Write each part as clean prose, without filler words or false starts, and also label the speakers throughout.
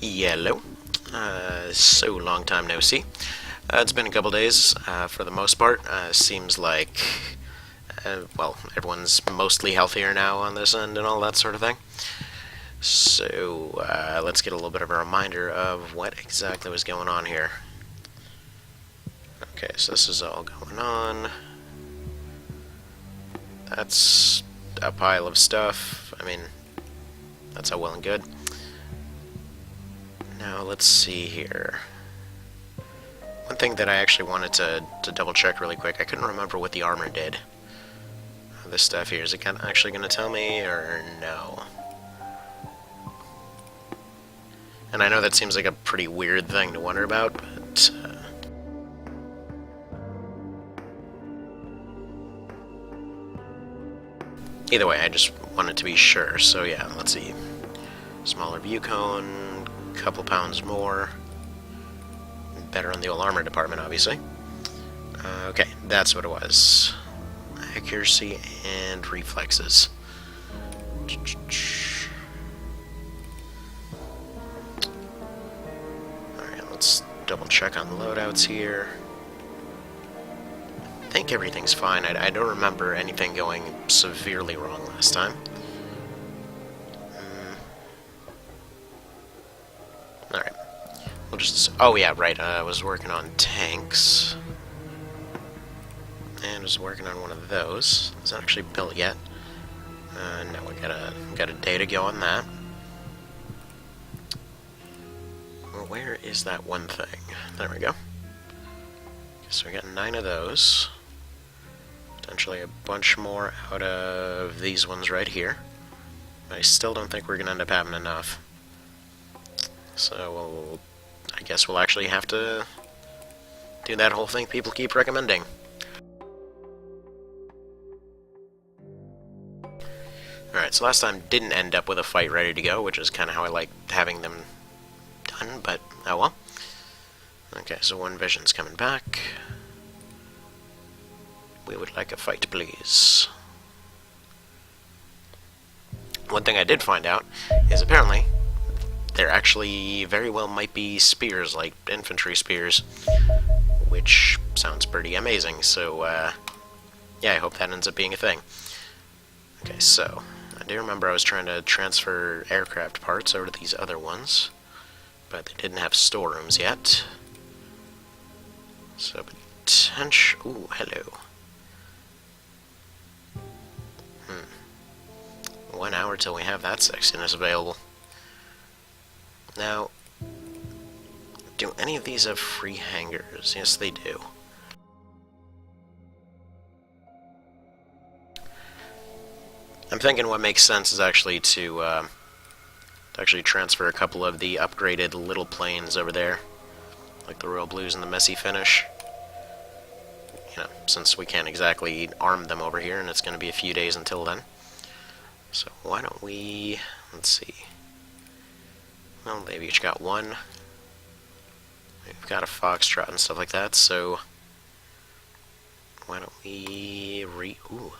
Speaker 1: Yellow. So long time no see. It's been a couple days, for the most part. Seems like, well, everyone's mostly healthier now on this end and all that sort of thing. So, let's get a little bit of a reminder of what exactly was going on here. Okay, so this is all going on. That's a pile of stuff. I mean, that's all well and good. Now, let's see here. One thing that I actually wanted to double check really quick, I couldn't remember what the armor did. This stuff here, is it actually going to tell me, or no? And I know that seems like a pretty weird thing to wonder about, but... either way, I just wanted to be sure, so yeah, let's see. Smaller view cone, couple pounds more. Better on the old armor department, obviously. Okay, that's what it was. Accuracy and reflexes. Alright, let's double check on the loadouts here. I think everything's fine. I don't remember anything going severely wrong last time. Alright. We'll just... oh yeah, right. I was working on tanks. And was working on one of those. Is that actually built yet? No, we got a day to go on that. Well, where is that one thing? There we go. So we got 9 of those. Potentially a bunch more out of these ones right here. But I still don't think we're going to end up having enough. So I guess we'll actually have to do that whole thing people keep recommending. Alright, so last time didn't end up with a fight ready to go, which is kind of how I like having them done, but oh well. Okay, so one vision's coming back. We would like a fight, please. One thing I did find out is apparently there actually very well might be spears, like infantry spears, which sounds pretty amazing, so yeah, I hope that ends up being a thing. Okay, so I do remember I was trying to transfer aircraft parts over to these other ones, but they didn't have storerooms yet. So potential... ooh, hello. 1 hour till we have that sexiness available. Now, do any of these have free hangars? Yes, they do. I'm thinking what makes sense is actually to actually transfer a couple of the upgraded little planes over there, like the Royal Blues and the Messy Finish. You know, since we can't exactly arm them over here, and it's going to be a few days until then. So why don't we... let's see. Well, they've each got one. We've got a Foxtrot and stuff like that, so... why don't we ooh.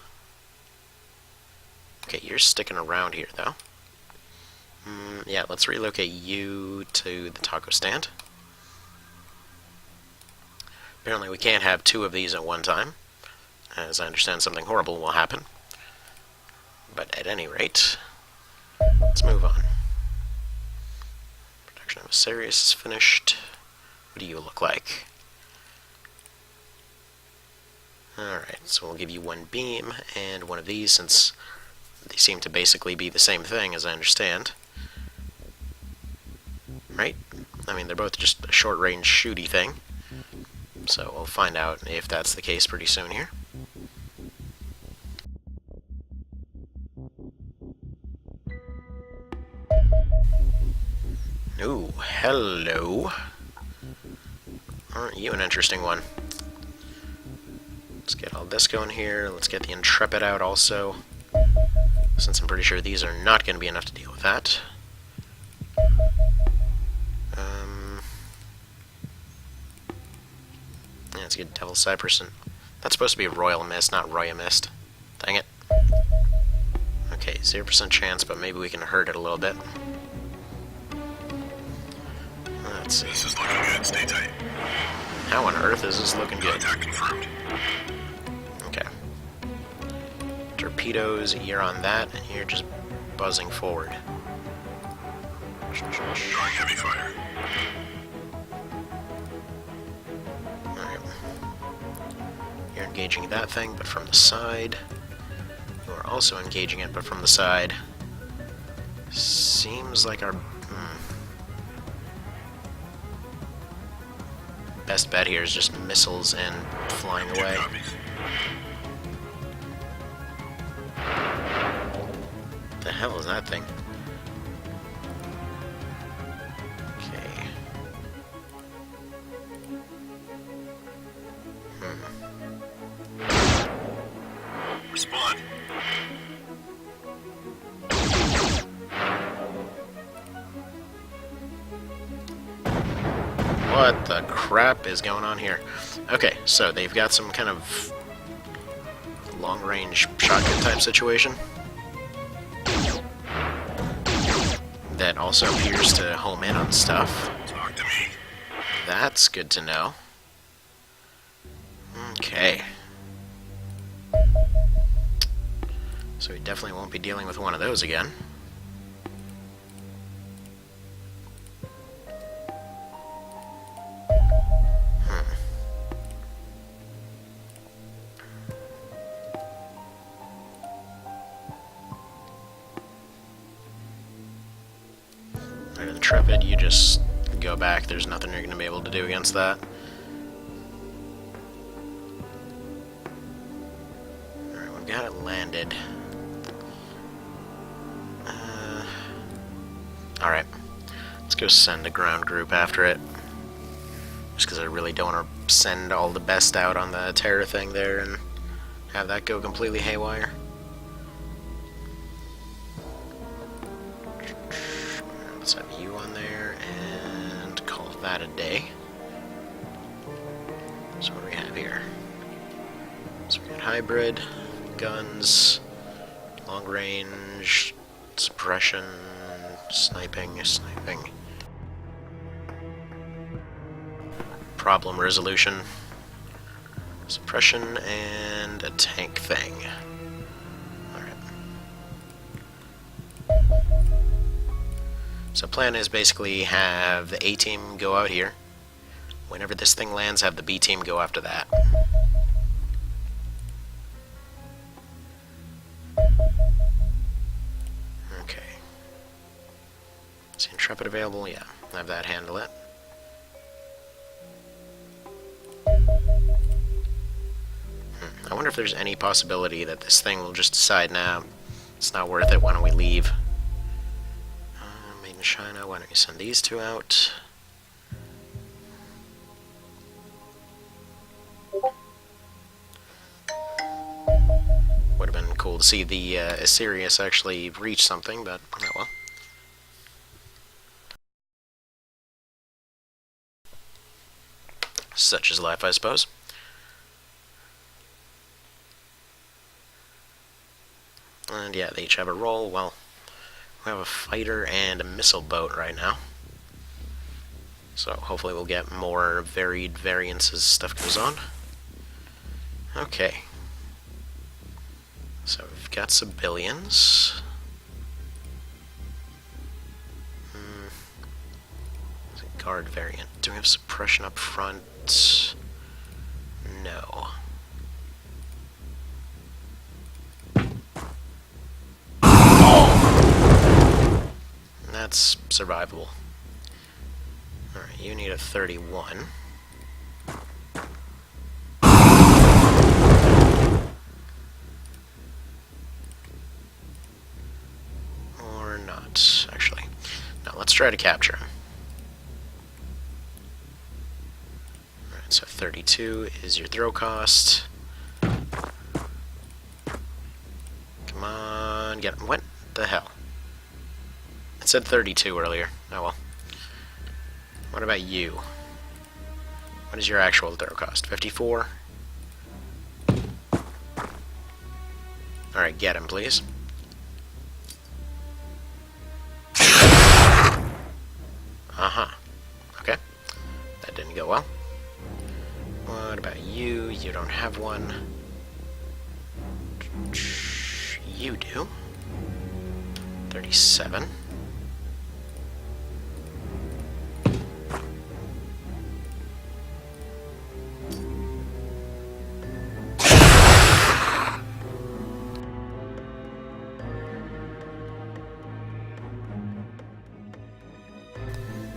Speaker 1: Okay, you're sticking around here, though. Yeah, let's relocate you to the taco stand. Apparently we can't have 2 of these at one time. As I understand, something horrible will happen. But at any rate, let's move on. Production of Asarius is finished. What do you look like? Alright, so we'll give you 1 beam and 1 of these, since they seem to basically be the same thing, as I understand. Right? I mean, they're both just a short-range shooty thing. So we'll find out if that's the case pretty soon here. Ooh, hello. Aren't you an interesting one? Let's get all this going here. Let's get the Intrepid out also, since I'm pretty sure these are not going to be enough to deal with that. Yeah, let's get Devil Cypress. And that's supposed to be Royal Mist, not Roya Mist. Dang it. Okay, 0% chance, but maybe we can hurt it a little bit. Let's see.
Speaker 2: This is looking good. Stay tight.
Speaker 1: How on earth is this looking good?
Speaker 2: Contact confirmed.
Speaker 1: Okay. Torpedoes, you're on that, and you're just buzzing forward.
Speaker 2: Drawing heavy fire.
Speaker 1: Alright. You're engaging that thing, but from the side. You are also engaging it, but from the side. Seems like our best bet here is just missiles and flying away. The hell is that thing? Okay.
Speaker 2: Respond.
Speaker 1: What the crap is going on here? Okay, so they've got some kind of long-range shotgun type situation that also appears to home in on stuff.
Speaker 2: Talk to me.
Speaker 1: That's good to know. Okay. So we definitely won't be dealing with one of those again. Intrepid, you just go back. There's nothing you're going to be able to do against that. Alright, we've got it landed. Alright, let's go send a ground group after it. Just because I really don't want to send all the best out on the terror thing there and have that go completely haywire. Let's have you on there and call that a day. So what do we have here? So we got hybrid, guns, long range, suppression, sniping. Problem resolution, suppression, and a tank thing. So plan is basically have the A team go out here. Whenever this thing lands, have the B team go after that. Okay. Is the Intrepid available? Yeah. Have that handle it. I wonder if there's any possibility that this thing will just decide, nah, it's not worth it, why don't we leave? Made in China, why don't you send these two out? Would have been cool to see the Assyrius actually reach something, but oh well. Such is life, I suppose. And yeah, they each have a role. Well, we have a fighter and a missile boat right now. So hopefully we'll get more varied variants as stuff goes on. Okay. So we've got civilians. There's a guard variant. Do we have suppression up front? No. That's survivable. Alright, you need a 31. Or not, actually. Now, let's try to capture him. Alright, so 32 is your throw cost. Come on, get him. What the hell? It said 32 earlier. Oh well. What about you? What is your actual throw cost? 54? Alright, get him, please. Uh-huh. Okay. You don't have one. You do. 37.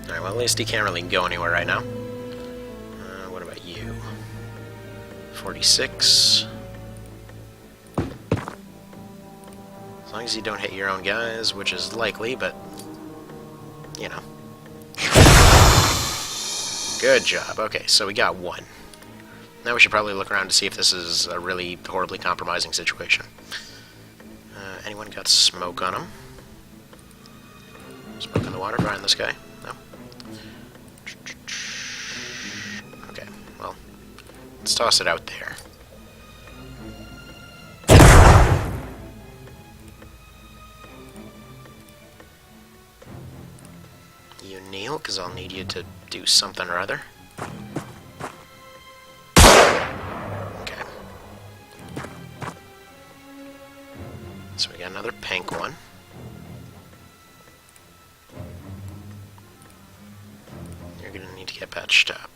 Speaker 1: Alright, well, at least he can't really go anywhere right now. What about you? 46. As long as you don't hit your own guys, which is likely, but, you know. Good job. Okay, so we got one. Now we should probably look around to see if this is a really horribly compromising situation. Anyone got smoke on them? Smoke in the water behind this guy? No? Okay, well, let's toss it out there. You kneel, because I'll need you to do something or other. Okay. So we got another pink one. You're gonna need to get patched up.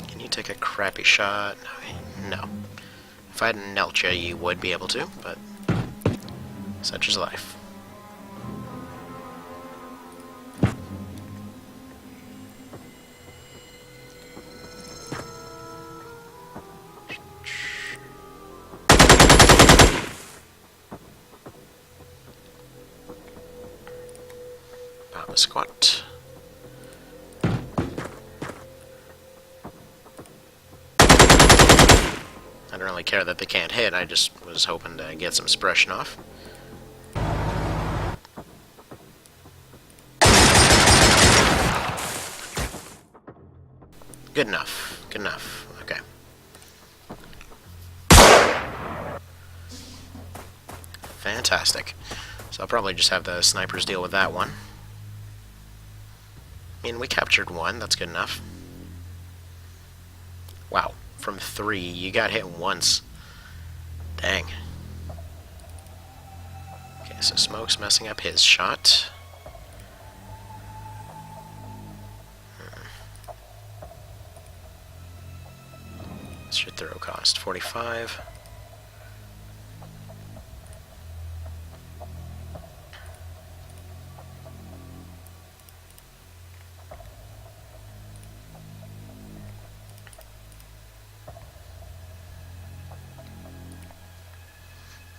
Speaker 1: Can you take a crappy shot? No. If I hadn't knelt you, you would be able to, but such is life. Papa squat. I don't really care that they can't hit, I just was hoping to get some suppression off. Good enough. Good enough. Okay. Fantastic. So I'll probably just have the snipers deal with that one. I mean, we captured one, that's good enough. Wow, from 3, you got hit once. Dang. Okay, so Smoke's messing up his shot. What's your throw cost? 45.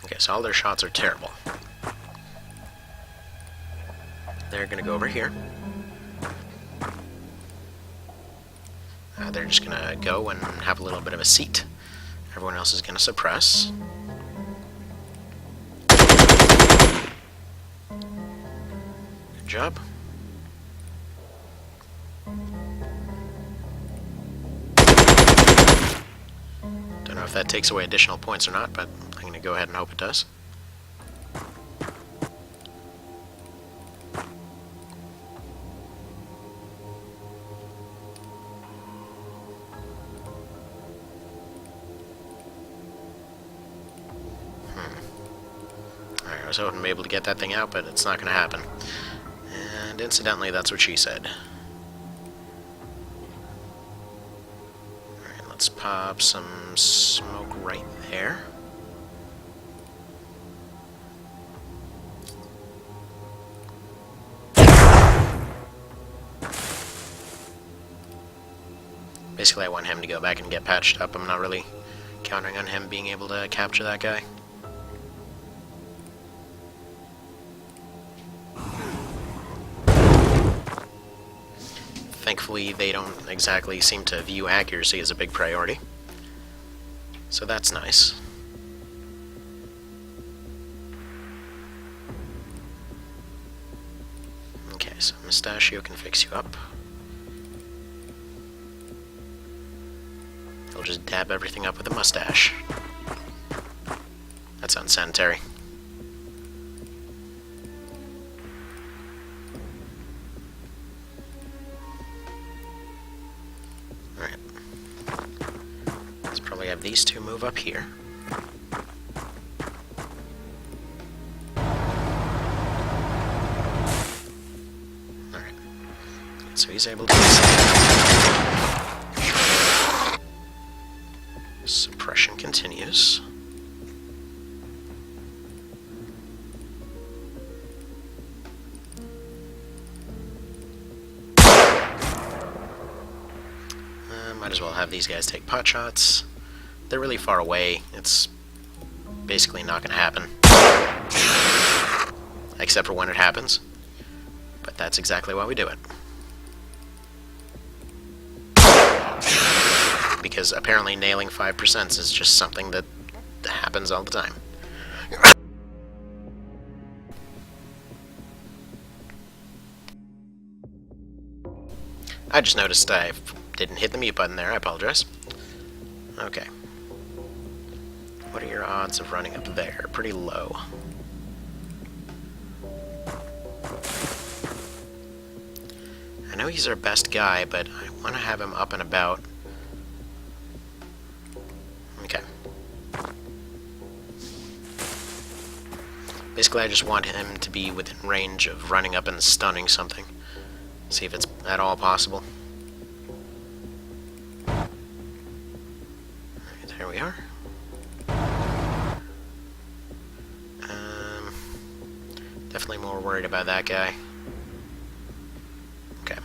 Speaker 1: Okay, so all their shots are terrible. They're gonna go over here. They're just gonna go and have a little bit of a seat. Everyone else is gonna suppress. Good job. Don't know if that takes away additional points or not, but I'm going to go ahead and hope it does. Alright, I was hoping to be able to get that thing out, but it's not going to happen. And incidentally, that's what she said. Let's pop some smoke right there. Basically, I want him to go back and get patched up. I'm not really counting on him being able to capture that guy. Thankfully, they don't exactly seem to view accuracy as a big priority. So that's nice. Okay, so Mustachio can fix you up. He'll just dab everything up with a mustache. That's unsanitary. Alright. these two move up here. Alright. So he's able to escape. Suppression continues. Might as well have these guys take pot shots. They're really far away. It's basically not going to happen. Except for when it happens. But that's exactly why we do it. Because apparently nailing 5% is just something that happens all the time. I just noticed I didn't hit the mute button there. I apologize. Okay. What are your odds of running up there? Pretty low. I know he's our best guy, but I want to have him up and about. Okay. Basically, I just want him to be within range of running up and stunning something. See if it's at all possible. Alright, there we are. Definitely more worried about that guy. Okay.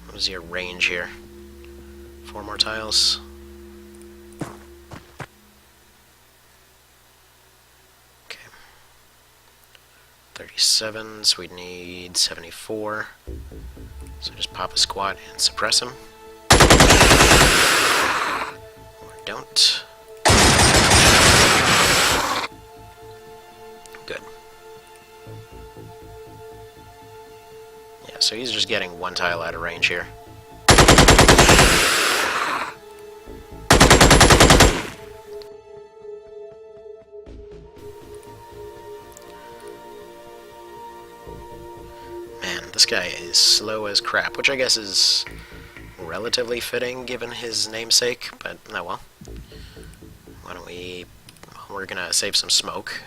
Speaker 1: What is your range here? 4 more tiles. Okay. 37, so we need 74. So just pop a squat and suppress him. Or don't. Good. Yeah, so he's just getting 1 tile out of range here. Man, this guy is slow as crap, which I guess is relatively fitting given his namesake, but oh well. Why don't we... We're gonna save some smoke.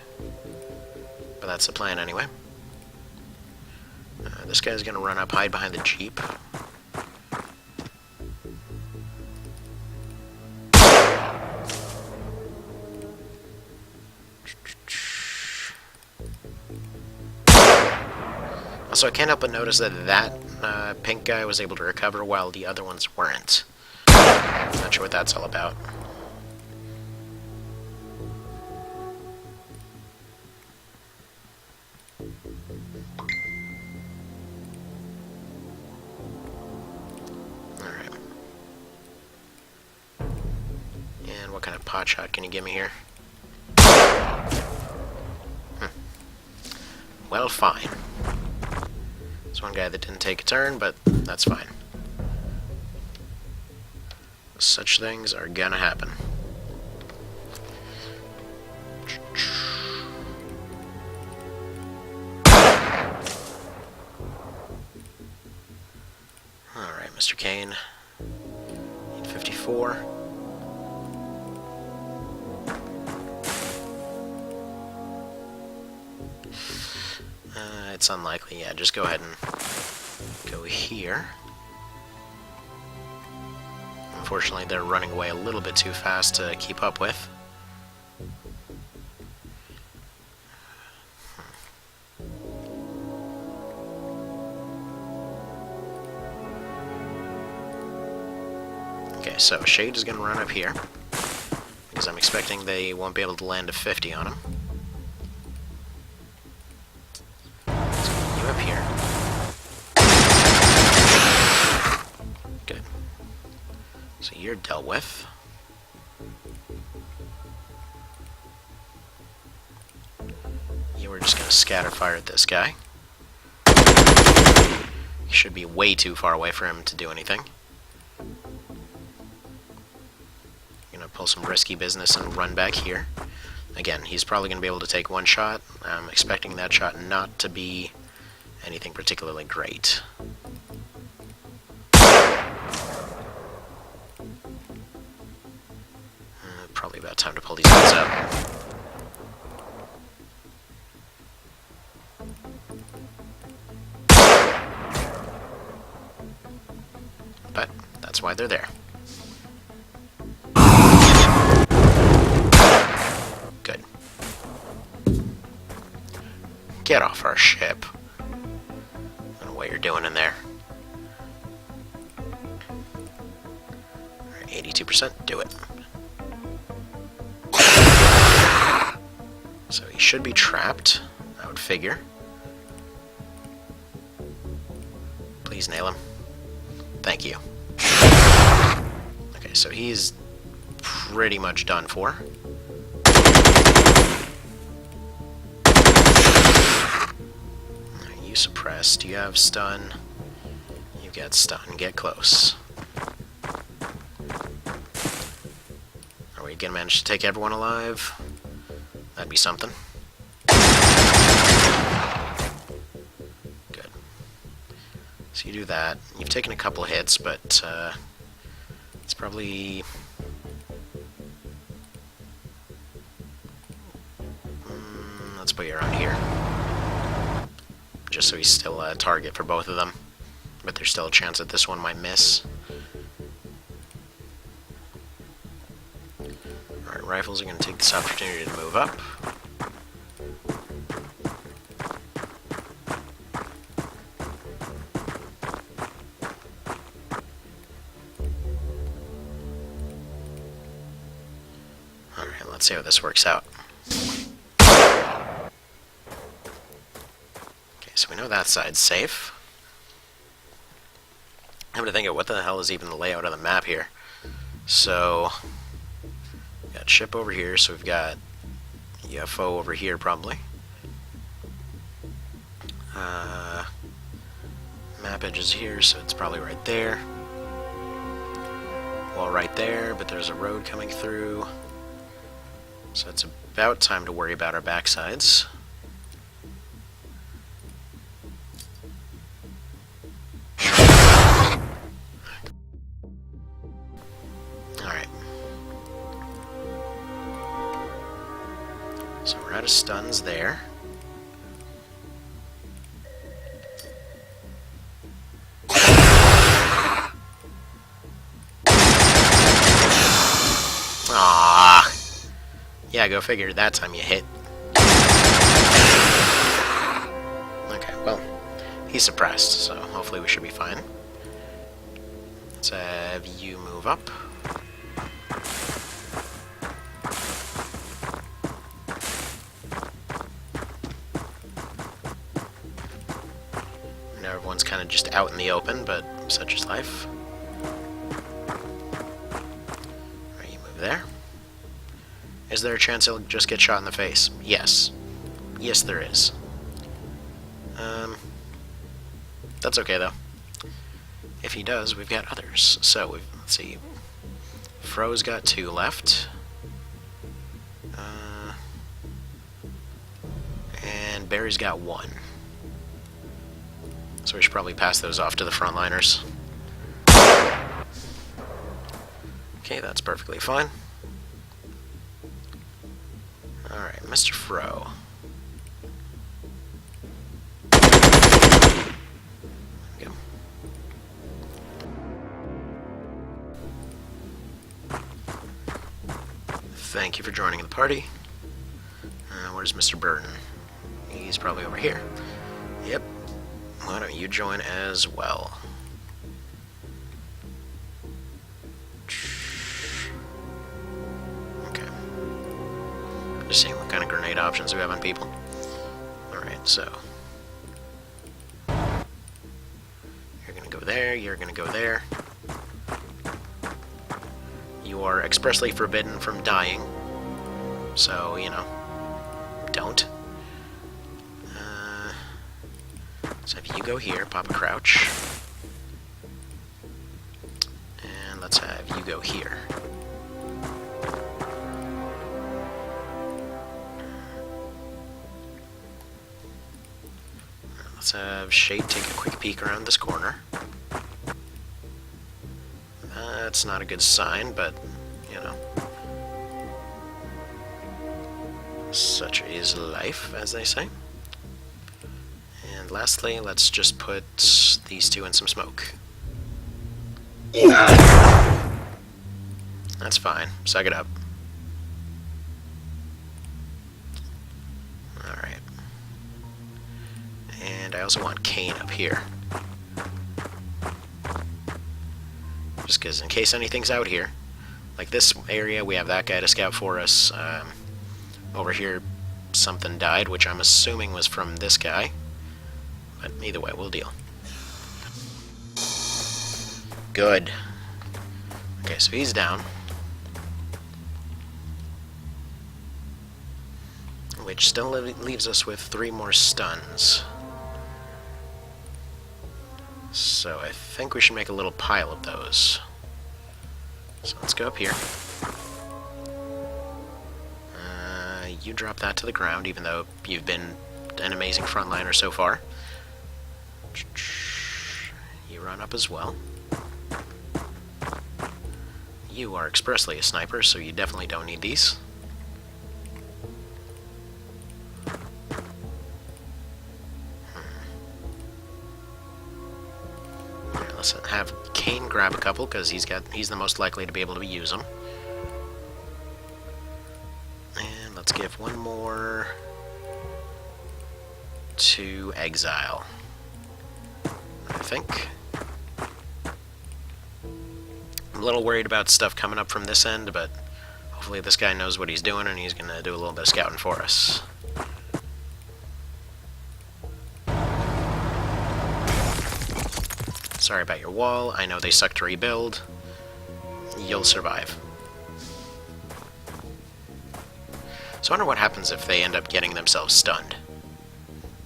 Speaker 1: But that's the plan anyway. This guy's gonna run up, hide behind the Jeep. Also, I can't help but notice that pink guy was able to recover while the other ones weren't. Not sure what that's all about. Alright. And what kind of pot shot can you give me here? Well, fine. There's one guy that didn't take a turn, but that's fine. Such things are gonna happen. Alright, Mr. Kane. Need 54. It's unlikely, yeah, just go ahead and go here. Unfortunately, they're running away a little bit too fast to keep up with. Okay, so Shade is going to run up here, because I'm expecting they won't be able to land a 50 on him. Up here. Good. So you're dealt with. You were just going to scatter fire at this guy. You should be way too far away for him to do anything. You're going to pull some risky business and run back here. Again, he's probably going to be able to take 1 shot. I'm expecting that shot not to be anything particularly great. Probably about time to pull these guys up. But that's why they're there. Good. Get off our ship. I don't know what you're doing in there. Alright, 82%, do it. So he should be trapped, I would figure. Please nail him. Thank you. Okay, so he's pretty much done for. You suppressed. You have stun. You get stun. Get close. Are we gonna manage to take everyone alive? That'd be something. Good. So you do that. You've taken a couple hits, but it's probably... let's put you around here. Just so he's still a target for both of them. But there's still a chance that this one might miss. Alright, rifles are going to take this opportunity to move up. Alright, let's see how this works out. Okay, so we know that side's safe. I'm going to think of what the hell is even the layout of the map here. So, we've got ship over here, so we've got UFO over here probably. Map edge is here, so it's probably right there. Wall right there, but there's a road coming through. So it's about time to worry about our backsides. Alright. So we're out of stuns there. Ah, yeah, go figure. That time you hit. Okay, well, he's suppressed, so hopefully we should be fine. Let's have you move up. Now everyone's kind of just out in the open, but such is life. Alright, you move there. Is there a chance he'll just get shot in the face? Yes. Yes, there is. That's okay, though. If he does, we've got others. So, let's see. Fro's got 2 left. And Barry's got 1. So we should probably pass those off to the frontliners. Okay, that's perfectly fine. Alright, Mr. Fro. There we go. Thank you for joining the party. Where's Mr. Burton? He's probably over here. Yep. Why don't you join as well? Okay. Just seeing what kind of grenade options we have on people. Alright, so. You're gonna go there, you're gonna go there. You are expressly forbidden from dying. So, you know, don't. So if you go here, pop a crouch. And let's have you go here. Let's have Shade take a quick peek around this corner. That's not a good sign, but, you know, Such is life, as they say. And lastly, let's just put these two in some smoke. That's fine. Suck it up. Alright. And I also want Kane up here. Just because in case anything's out here. Like this area, we have that guy to scout for us. Over here, something died, which I'm assuming was from this guy. But either way, we'll deal. Good. Okay, so he's down. Which still leaves us with 3 more stuns. So I think we should make a little pile of those. So let's go up here. You drop that to the ground, even though you've been an amazing frontliner so far. You run up as well. You are expressly a sniper, so you definitely don't need these. Let's have Kane grab a couple, because he's the most likely to be able to use them. And let's give one more to Exile, I think. I'm a little worried about stuff coming up from this end, but hopefully this guy knows what he's doing and he's going to do a little bit of scouting for us. Sorry about your wall. I know they suck to rebuild. You'll survive. So I wonder what happens if they end up getting themselves stunned.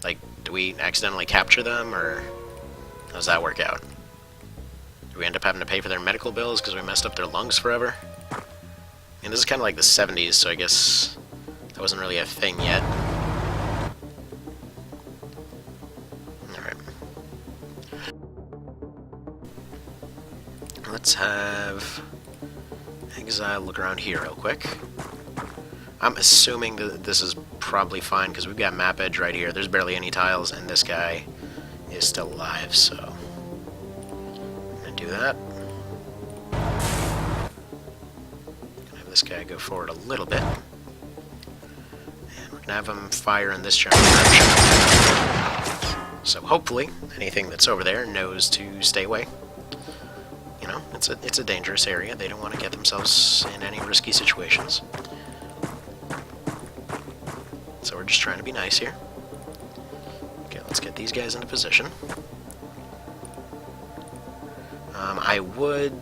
Speaker 1: Like, do we accidentally capture them, or how does that work out? Do we end up having to pay for their medical bills because we messed up their lungs forever? I mean, this is kind of like the 70s, so I guess that wasn't really a thing yet. Alright. Let's have Exile look around here real quick. I'm assuming that this is probably fine because we've got map edge right here. There's barely any tiles, and this guy is still alive, so I'm gonna do that. Gonna have this guy go forward a little bit, and we're gonna have him fire in this general direction. So hopefully, anything that's over there knows to stay away. You know, it's a dangerous area. They don't want to get themselves in any risky situations. So we're just trying to be nice here. Okay, let's get these guys into position. I would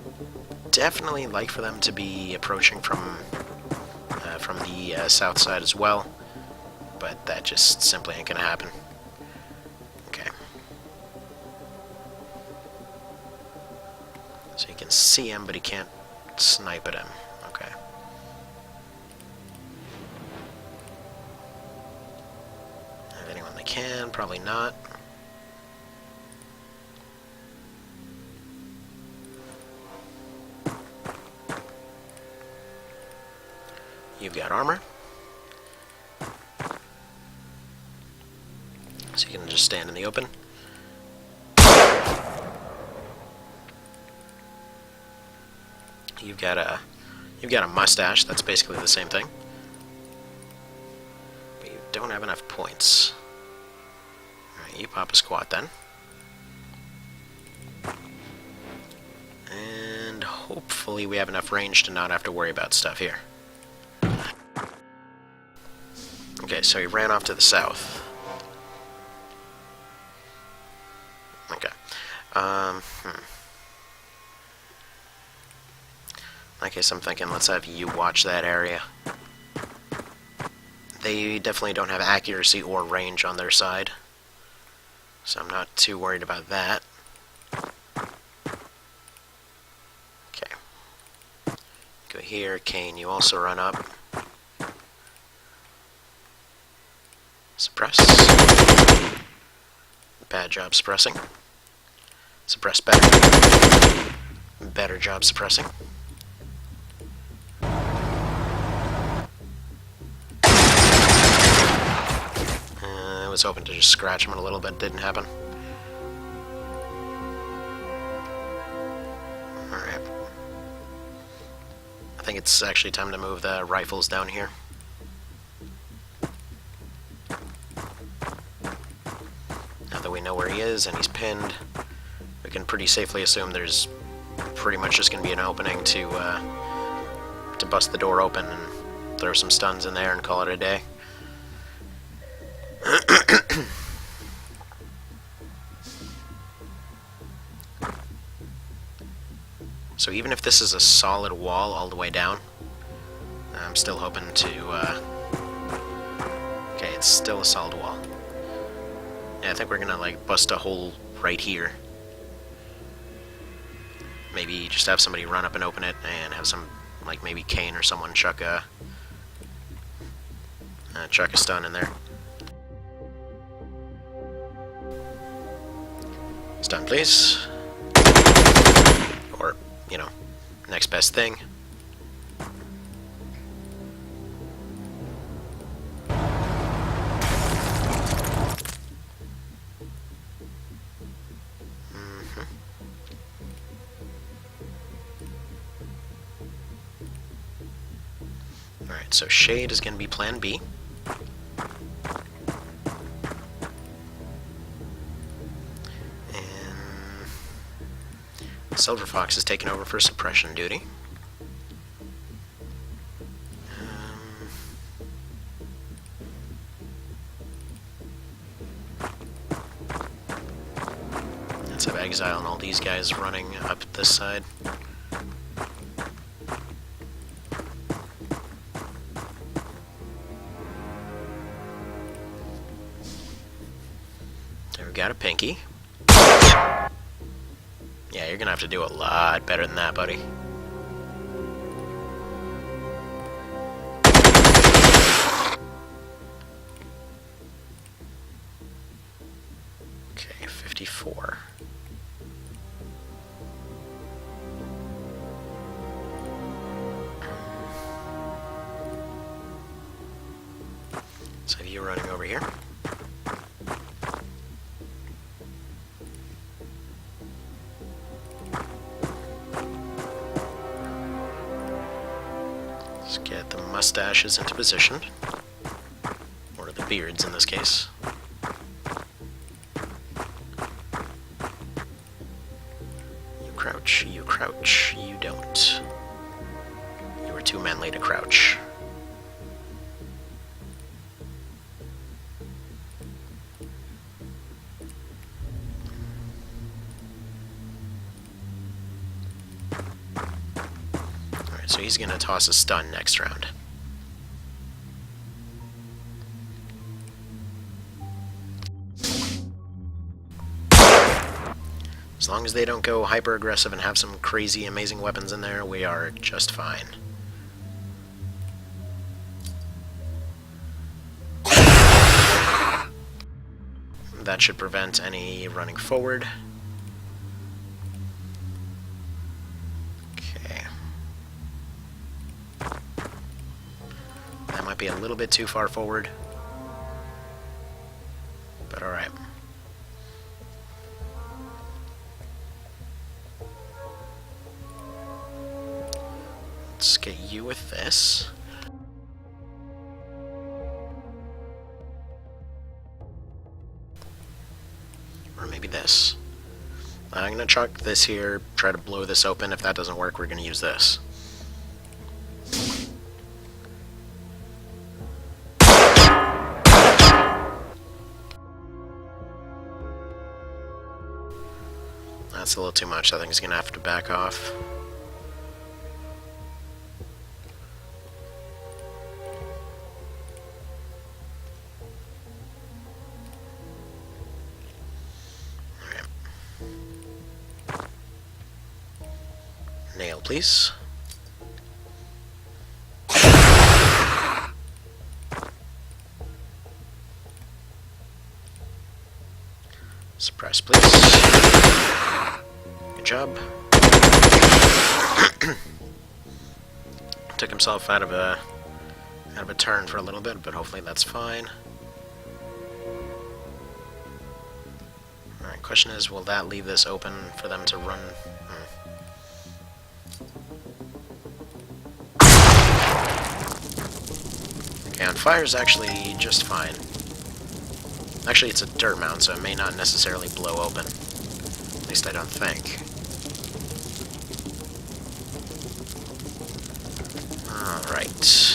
Speaker 1: definitely like for them to be approaching from the south side as well, but that just simply ain't gonna happen. Okay. So you can see him, but he can't snipe at him. Okay. Have anyone they can? Probably not. You've got armor. So you can just stand in the open. You've got a mustache. That's basically the same thing. But you don't have enough points. Alright, you pop a squat then. And hopefully we have enough range to not have to worry about stuff here. Okay, so he ran off to the south. Okay. In that case, I'm thinking let's have you watch that area. They definitely don't have accuracy or range on their side, so I'm not too worried about that. Okay. Go here, Kane, you also run up. Suppress. Bad job suppressing. Suppress better. Better job suppressing. was hoping to just scratch him a little bit. Didn't happen. Alright. I think it's actually time to move the rifles down here. Now that we know where he is and he's pinned, we can pretty safely assume there's pretty much just going to be an opening to bust the door open and throw some stuns in there and call it a day. So even if this is a solid wall all the way down, I'm still hoping to... Okay, it's still a solid wall. Yeah, I think we're gonna, like, bust a hole right here. Maybe just have somebody run up and open it, and have some, like, maybe Kane or someone chuck a stun in there. Stun, please. Or, you know, next best thing. Alright, so Shade is going to be plan B. Silver Fox is taking over for suppression duty. Let's have Exile and all these guys running up this side. There, we got a Pinky. Yeah, you're gonna have to do a lot better than that, buddy. Okay, 54. So have you running over here. Let's get the mustaches into position. Or the beards in this case. You crouch, you don't. You were too manly to crouch. Alright, so he's gonna toss a stun next round. As long as they don't go hyper aggressive and have some crazy amazing weapons in there, we are just fine. That should prevent any running forward. Okay. That might be a little bit too far forward. But alright. Let's get you with this. Or maybe this. I'm gonna chuck this here, try to blow this open. If that doesn't work, we're gonna use this. That's a little too much. I think he's gonna have to back off. Nail, please. Suppress, please. Good job. Took himself out of a turn for a little bit, but hopefully that's fine. Question is, will that leave this open for them to run? Okay, on fire is actually just fine. Actually, it's a dirt mound, so it may not necessarily blow open. At least I don't think. Alright.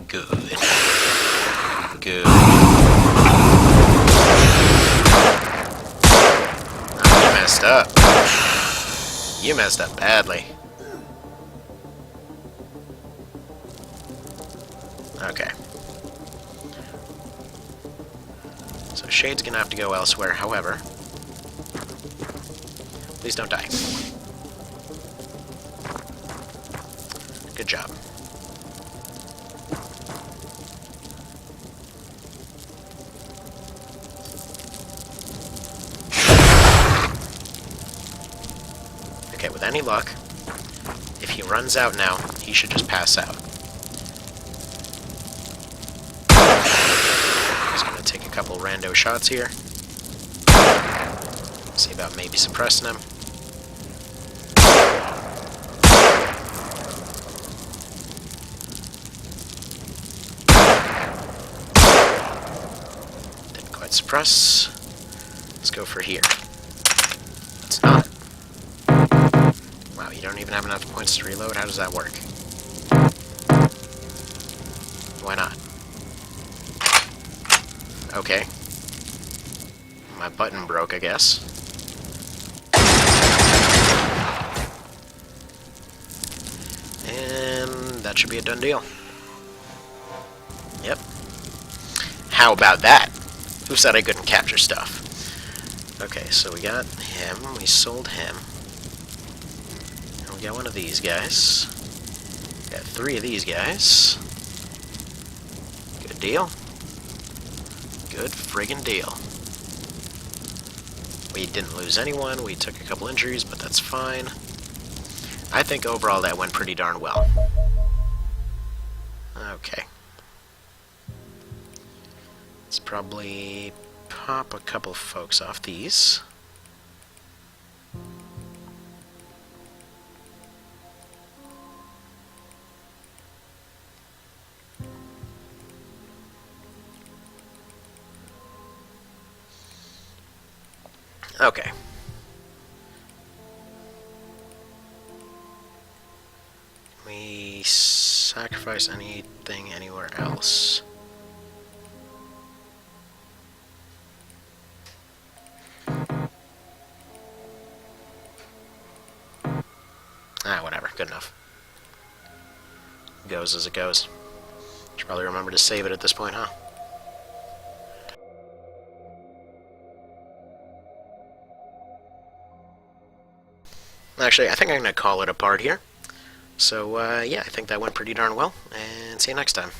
Speaker 1: Good. Good. Oh, you messed up. You messed up badly. Okay. So Shade's gonna have to go elsewhere, however. Please don't die. Good job. Okay, with any luck, if he runs out now, he should just pass out. Just gonna take a couple rando shots here. See about maybe suppressing him. Didn't quite suppress. Let's go for here. It's not. Wow, you don't even have enough points to reload? How does that work? Why not? Okay. My button broke, I guess. And that should be a done deal. Yep. How about that? Who said I couldn't capture stuff? Okay, so we got him, we sold him. And we got one of these guys. Got 3 of these guys. Good deal. Good friggin' deal. We didn't lose anyone, we took a couple injuries, but that's fine. I think overall that went pretty darn well. Okay. Let's probably pop a couple folks off these. Okay. We sacrifice anything anywhere else? Ah, whatever. Good enough. Goes as it goes. Should probably remember to save it at this point, huh? Actually, I think I'm going to call it a part here. So, yeah, I think that went pretty darn well, and see you next time.